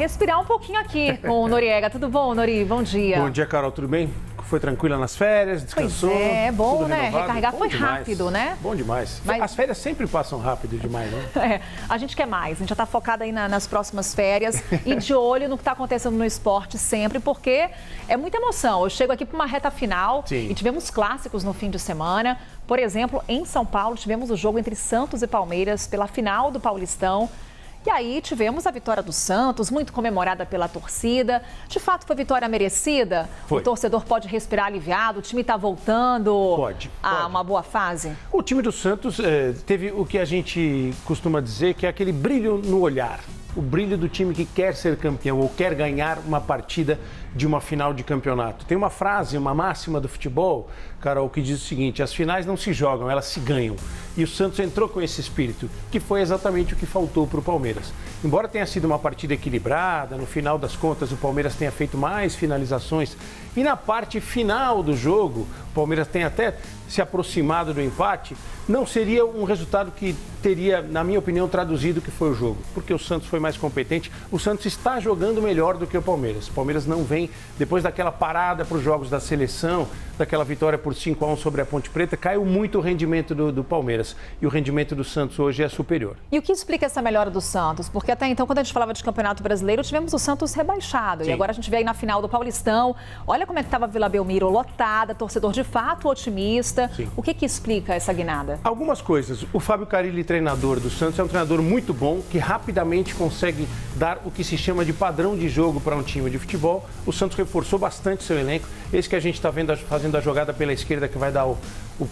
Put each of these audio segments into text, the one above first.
respirar um pouquinho aqui com o Noriega. Tudo bom, Nori? Bom dia. Bom dia, Carol. Tudo bem? Foi tranquila nas férias, descansou? Pois é bom, né? Renovado. Recarregar Bom foi demais. rápido, né? Bom demais. Mas... As férias sempre passam rápido demais, né? A gente quer mais. A gente já está focada aí nas próximas férias e de olho no que está acontecendo no esporte sempre, porque é muita emoção. Eu chego aqui para uma reta final. Sim. E tivemos clássicos no fim de semana. Por exemplo, em São Paulo, tivemos o jogo entre Santos e Palmeiras pela final do Paulistão. E aí tivemos a vitória do Santos, muito comemorada pela torcida. De fato, foi vitória merecida? Foi. O torcedor pode respirar aliviado? O time está voltando a uma boa fase? O time do Santos teve o que a gente costuma dizer, que é aquele brilho no olhar. O brilho do time que quer ser campeão ou quer ganhar uma partida de uma final de campeonato. Tem uma frase, uma máxima do futebol, Carol, que diz o seguinte: as finais não se jogam, elas se ganham. E o Santos entrou com esse espírito, que foi exatamente o que faltou para o Palmeiras. Embora tenha sido uma partida equilibrada, no final das contas o Palmeiras tenha feito mais finalizações e na parte final do jogo o Palmeiras tem até se aproximado do empate, não seria um resultado que teria, na minha opinião, traduzido o que foi o jogo, porque o Santos foi mais competente. O Santos está jogando melhor do que o Palmeiras. O Palmeiras não vem, depois daquela parada para os jogos da seleção, daquela vitória por 5-1 sobre a Ponte Preta, caiu muito o rendimento do Palmeiras. E o rendimento do Santos hoje é superior. E o que explica essa melhora do Santos? Porque até então, quando a gente falava de Campeonato Brasileiro, tivemos o Santos rebaixado. Sim. E agora a gente vê aí na final do Paulistão. Olha como é que estava a Vila Belmiro lotada, torcedor de fato otimista. Sim. O que explica essa guinada? Algumas coisas. O Fábio Carille, treinador do Santos, é um treinador muito bom, que rapidamente consegue dar o que se chama de padrão de jogo para um time de futebol. O Santos reforçou bastante seu elenco. Esse que a gente está vendo fazendo a jogada pela esquerda, que vai dar o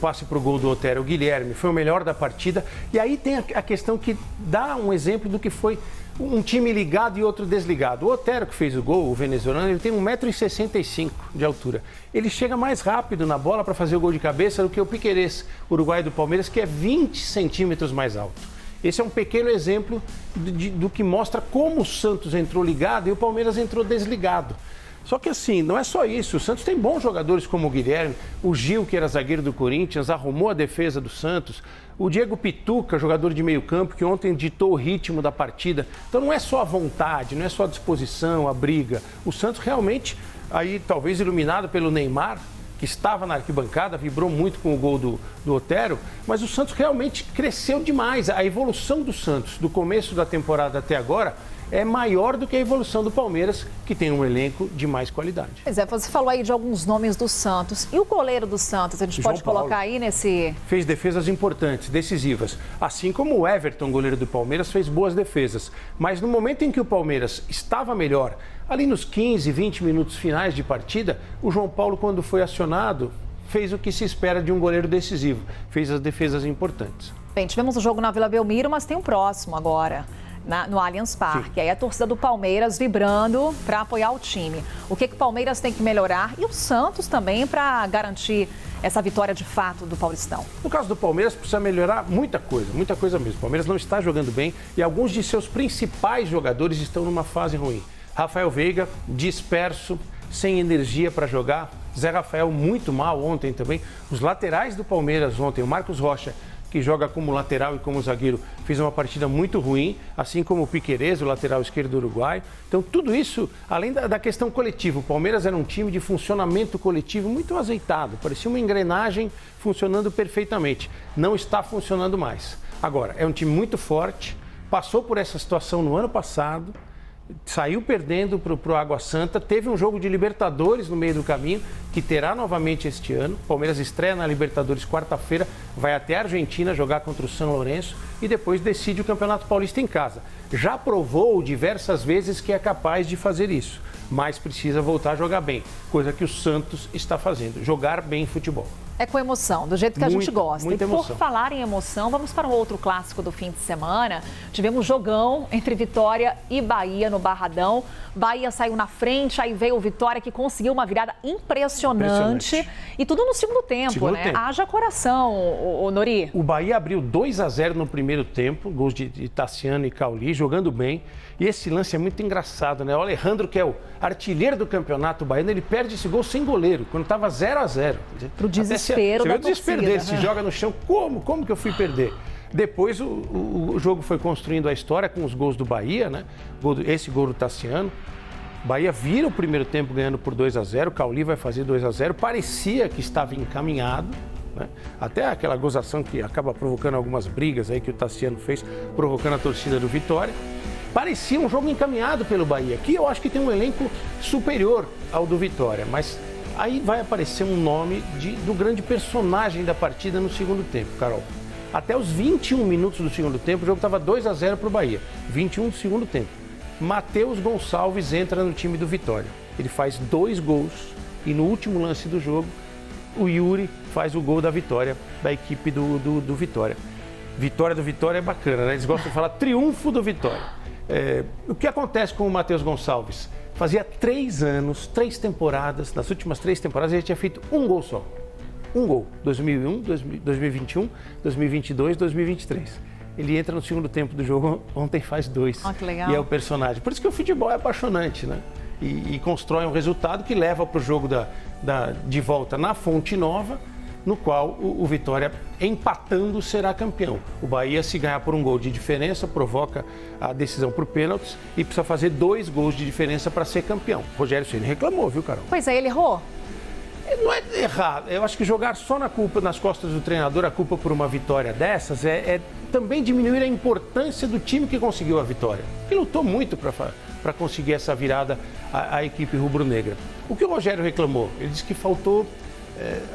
passe para o gol do Otero, o Guilherme, foi o melhor da partida. E aí tem a questão que dá um exemplo do que foi um time ligado e outro desligado. O Otero, que fez o gol, o venezuelano, ele tem 1,65 m de altura. Ele chega mais rápido na bola para fazer o gol de cabeça do que o Piquerez, uruguaio do Palmeiras, que é 20 centímetros mais alto. Esse é um pequeno exemplo do que mostra como o Santos entrou ligado e o Palmeiras entrou desligado. Só que assim, não é só isso. O Santos tem bons jogadores como o Guilherme, o Gil, que era zagueiro do Corinthians, arrumou a defesa do Santos. O Diego Pituca, jogador de meio campo, que ontem ditou o ritmo da partida. Então não é só a vontade, não é só a disposição, a briga. O Santos realmente, aí talvez iluminado pelo Neymar, que estava na arquibancada, vibrou muito com o gol do Otero, mas o Santos realmente cresceu demais. A evolução do Santos, do começo da temporada até agora, é maior do que a evolução do Palmeiras, que tem um elenco de mais qualidade. Pois é, você falou aí de alguns nomes do Santos. E o goleiro do Santos, a gente pode colocar aí nesse... Fez defesas importantes, decisivas. Assim como o Everton, goleiro do Palmeiras, fez boas defesas. Mas no momento em que o Palmeiras estava melhor, ali nos 15, 20 minutos finais de partida, o João Paulo, quando foi acionado, fez o que se espera de um goleiro decisivo. Fez as defesas importantes. Bem, tivemos o jogo na Vila Belmiro, mas tem um próximo agora, no Allianz Parque. Sim. Aí a torcida do Palmeiras vibrando para apoiar o time. O que o Palmeiras tem que melhorar e o Santos também para garantir essa vitória de fato do Paulistão? No caso do Palmeiras, precisa melhorar muita coisa mesmo. O Palmeiras não está jogando bem e alguns de seus principais jogadores estão numa fase ruim. Rafael Veiga, disperso, sem energia para jogar. Zé Rafael, muito mal ontem também. Os laterais do Palmeiras ontem, o Marcos Rocha, que joga como lateral e como zagueiro, fez uma partida muito ruim, assim como o Piquerez, o lateral esquerdo do Uruguai. Então, tudo isso, além da questão coletiva, o Palmeiras era um time de funcionamento coletivo muito azeitado, parecia uma engrenagem funcionando perfeitamente. Não está funcionando mais. Agora, é um time muito forte, passou por essa situação no ano passado, saiu perdendo para o Água Santa, teve um jogo de Libertadores no meio do caminho, que terá novamente este ano. O Palmeiras estreia na Libertadores quarta-feira, vai até a Argentina jogar contra o São Lourenço e depois decide o Campeonato Paulista em casa. Já provou diversas vezes que é capaz de fazer isso, mas precisa voltar a jogar bem, coisa que o Santos está fazendo, jogar bem futebol. É com emoção, do jeito que a gente gosta. Muita e por falar em emoção, vamos para um outro clássico do fim de semana. Tivemos jogão entre Vitória e Bahia no Barradão. Bahia saiu na frente, aí veio o Vitória que conseguiu uma virada impressionante. E tudo no segundo tempo, né? Haja coração, o Nori. O Bahia abriu 2-0 no primeiro tempo, gols de Tassiano e Cauli, jogando bem. E esse lance é muito engraçado, né? O Alejandro, que é o artilheiro do campeonato baiano, ele perde esse gol sem goleiro, quando estava 0-0. Pro desespero da torcida. Você vê o desespero dele, se joga no chão, como que eu fui perder? Depois o jogo foi construindo a história com os gols do Bahia, né? Esse gol do Tassiano. Bahia vira o primeiro tempo ganhando por 2-0, Cauli vai fazer 2-0, parecia que estava encaminhado, né? Até aquela gozação que acaba provocando algumas brigas aí que o Tassiano fez, provocando a torcida do Vitória. Parecia um jogo encaminhado pelo Bahia, que eu acho que tem um elenco superior ao do Vitória, mas aí vai aparecer um nome do grande personagem da partida no segundo tempo, Carol. Até os 21 minutos do segundo tempo, o jogo estava 2-0 para o Bahia, 21 do segundo tempo. Matheus Gonçalves entra no time do Vitória. Ele faz 2 gols e no último lance do jogo, o Yuri faz o gol da vitória da equipe do Vitória. Vitória do Vitória é bacana, né? Eles gostam de falar triunfo do Vitória. O que acontece com o Matheus Gonçalves? Fazia 3 anos, 3 temporadas, nas últimas 3 temporadas ele tinha feito um gol só. Um gol, 2001, 2021, 2022, 2023. Ele entra no segundo tempo do jogo, ontem faz 2. Que legal. E é o personagem. Por isso que o futebol é apaixonante, né? E constrói um resultado que leva para o jogo de volta na Fonte Nova, no qual o Vitória, empatando, será campeão. O Bahia, se ganhar por um gol de diferença, provoca a decisão por pênaltis e precisa fazer 2 gols de diferença para ser campeão. Rogério Ceni reclamou, viu, Carol? Pois é, ele errou. Não é errado. Eu acho que jogar só nas costas do treinador a culpa por uma vitória dessas é também diminuir a importância do time que conseguiu a vitória. Que lutou muito para conseguir essa virada à equipe rubro-negra. O que o Rogério reclamou? Ele disse que faltou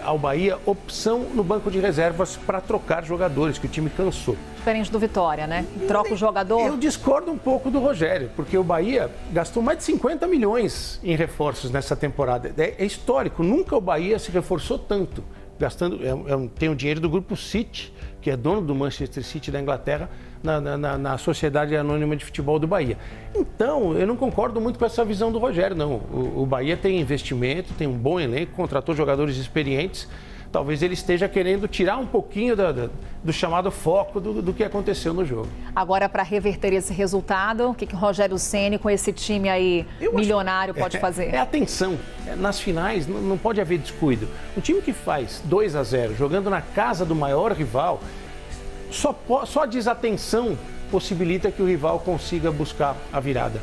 ao Bahia opção no banco de reservas para trocar jogadores, que o time cansou. Diferente do Vitória, né? Troca o jogador. Eu discordo um pouco do Rogério, porque o Bahia gastou mais de 50 milhões em reforços nessa temporada. É histórico, nunca o Bahia se reforçou tanto. Gastando, tem o dinheiro do Grupo City, que é dono do Manchester City da Inglaterra, na Sociedade Anônima de Futebol do Bahia. Então, eu não concordo muito com essa visão do Rogério, não. O Bahia tem investimento, tem um bom elenco, contratou jogadores experientes. Talvez ele esteja querendo tirar um pouquinho do chamado foco do que aconteceu no jogo. Agora, para reverter esse resultado, o que o Rogério Ceni, com esse time aí milionário, pode fazer? É atenção. Nas finais, não pode haver descuido. Um time que faz 2-0, jogando na casa do maior rival, só a desatenção possibilita que o rival consiga buscar a virada.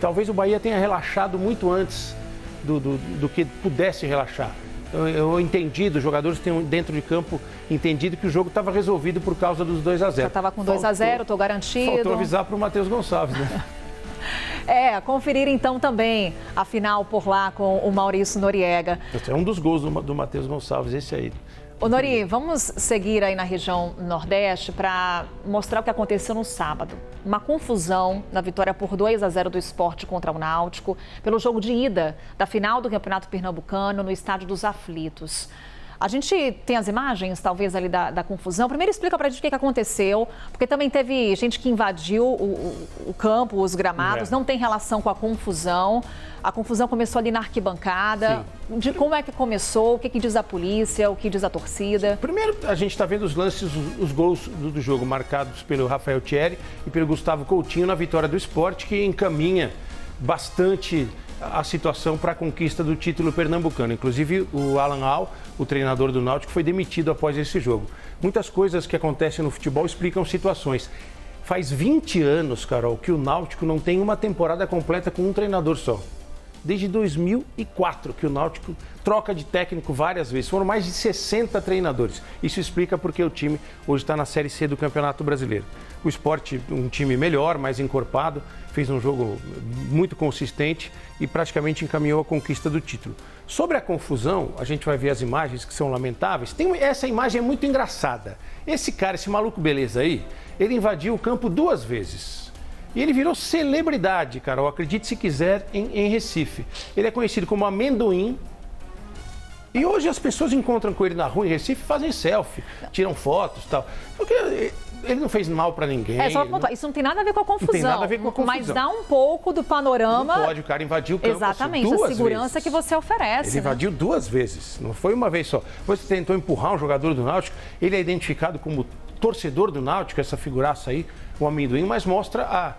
Talvez o Bahia tenha relaxado muito antes do que pudesse relaxar. Eu entendi, os jogadores têm dentro de campo entendido que o jogo estava resolvido por causa dos 2-0. Já estava com 2-0, estou garantido. Faltou avisar para o Matheus Gonçalves, né? Conferir então também a final por lá com o Maurício Noriega. Esse é um dos gols do Matheus Gonçalves, esse aí. Ô Nori, vamos seguir aí na região Nordeste para mostrar o que aconteceu no sábado. Uma confusão na vitória por 2-0 do Sport contra o Náutico, pelo jogo de ida da final do Campeonato Pernambucano no Estádio dos Aflitos. A gente tem as imagens, talvez, ali da confusão. Primeiro explica pra gente o que aconteceu, porque também teve gente que invadiu o campo, os gramados, não tem relação com a confusão. A confusão começou ali na arquibancada. Sim. De como é que começou, o que diz a polícia, o que diz a torcida? Primeiro, a gente está vendo os lances, os gols do jogo marcados pelo Rafael Thierry e pelo Gustavo Coutinho na vitória do Sport, que encaminha bastante a situação para a conquista do título pernambucano. Inclusive, o Alan Al, o treinador do Náutico, foi demitido após esse jogo. Muitas coisas que acontecem no futebol explicam situações. Faz 20 anos, Carol, que o Náutico não tem uma temporada completa com um treinador só. Desde 2004 que o Náutico troca de técnico várias vezes. Foram mais de 60 treinadores. Isso explica porque o time hoje está na Série C do Campeonato Brasileiro. O Sport, um time melhor, mais encorpado, fez um jogo muito consistente e praticamente encaminhou a conquista do título. Sobre a confusão, a gente vai ver as imagens que são lamentáveis. Essa imagem é muito engraçada. Esse cara, esse maluco beleza aí, ele invadiu o campo 2 vezes. E ele virou celebridade, Carol, acredite se quiser, em Recife. Ele é conhecido como Amendoim. E hoje as pessoas encontram com ele na rua em Recife, fazem selfie, tiram fotos e tal. Porque ele não fez mal pra ninguém. Só pontuar, isso não tem nada a ver com a confusão. Não tem nada a ver com a confusão. Mas dá um pouco do panorama. Não pode, o cara invadiu o campo. Exatamente, assim, a segurança vezes que você oferece. Ele invadiu 2 vezes, não foi uma vez só. Você tentou empurrar um jogador do Náutico, ele é identificado como torcedor do Náutico, essa figuraça aí, o Amendoim, mas mostra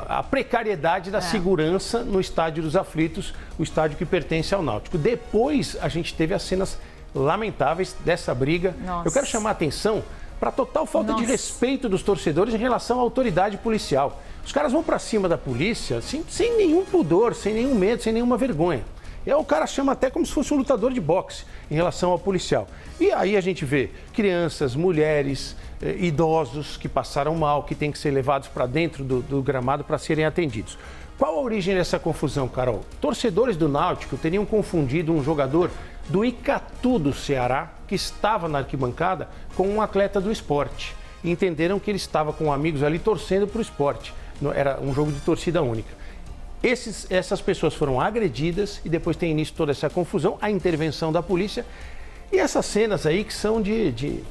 a precariedade da segurança no Estádio dos Aflitos, o estádio que pertence ao Náutico. Depois a gente teve as cenas lamentáveis dessa briga. Nossa. Eu quero chamar a atenção para total falta de respeito dos torcedores em relação à autoridade policial. Os caras vão para cima da polícia sem nenhum pudor, sem nenhum medo, sem nenhuma vergonha. E aí o cara chama até como se fosse um lutador de boxe em relação ao policial. E aí a gente vê crianças, mulheres, idosos que passaram mal, que têm que ser levados para dentro do gramado para serem atendidos. Qual a origem dessa confusão, Carol? Torcedores do Náutico teriam confundido um jogador do Icatu do Ceará, que estava na arquibancada, com um atleta do Sport. E entenderam que ele estava com amigos ali torcendo para o Sport. Era um jogo de torcida única. Essas pessoas foram agredidas e depois tem início toda essa confusão, a intervenção da polícia. E essas cenas aí que são de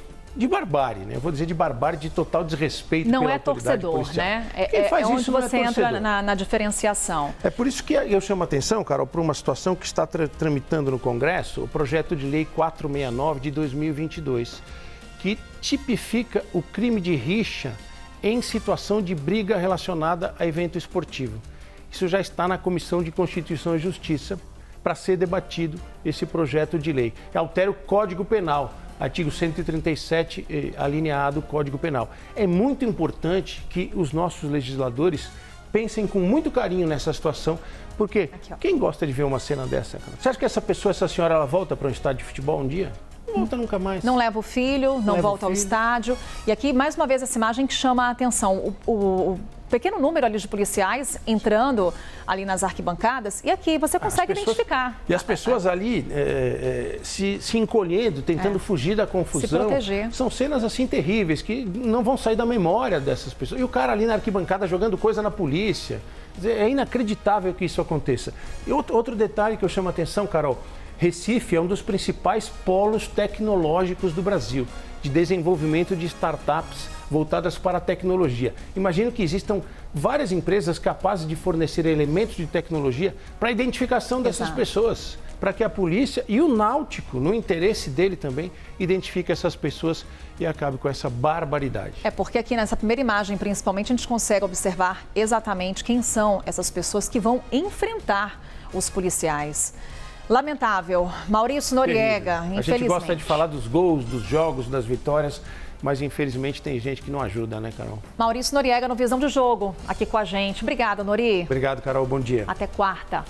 barbárie, né? Eu vou dizer de barbárie, de total desrespeito pela autoridade policial. Não é torcedor, né? Quem faz onde isso você não é entra na diferenciação. É por isso que eu chamo a atenção, Carol, para uma situação que está tramitando no Congresso, o projeto de lei 469 de 2022, que tipifica o crime de rixa em situação de briga relacionada a evento esportivo. Isso já está na Comissão de Constituição e Justiça para ser debatido esse projeto de lei. Altera o Código Penal, artigo 137, alineado Código Penal. É muito importante que os nossos legisladores pensem com muito carinho nessa situação, porque quem gosta de ver uma cena dessa? Cara? Você acha que essa senhora, ela volta para um estádio de futebol um dia? Não volta nunca mais. Não leva o filho, não volta ao estádio. E aqui, mais uma vez, essa imagem que chama a atenção. O pequeno número ali de policiais entrando ali nas arquibancadas. E aqui você consegue identificar. E as pessoas ali se encolhendo, tentando fugir da confusão. Se proteger. São cenas assim terríveis que não vão sair da memória dessas pessoas. E o cara ali na arquibancada jogando coisa na polícia. É inacreditável que isso aconteça. E outro detalhe que eu chamo a atenção, Carol. Recife é um dos principais polos tecnológicos do Brasil, de desenvolvimento de startups voltadas para a tecnologia. Imagino que existam várias empresas capazes de fornecer elementos de tecnologia para a identificação dessas pessoas, para que a polícia e o Náutico, no interesse dele também, identifique essas pessoas e acabe com essa barbaridade. É porque aqui nessa primeira imagem, principalmente, a gente consegue observar exatamente quem são essas pessoas que vão enfrentar os policiais. Lamentável. Maurício Noriega, infelizmente. A gente gosta de falar dos gols, dos jogos, das vitórias, mas infelizmente tem gente que não ajuda, né, Carol? Maurício Noriega no Visão de Jogo, aqui com a gente. Obrigada, Nori. Obrigado, Carol. Bom dia. Até quarta.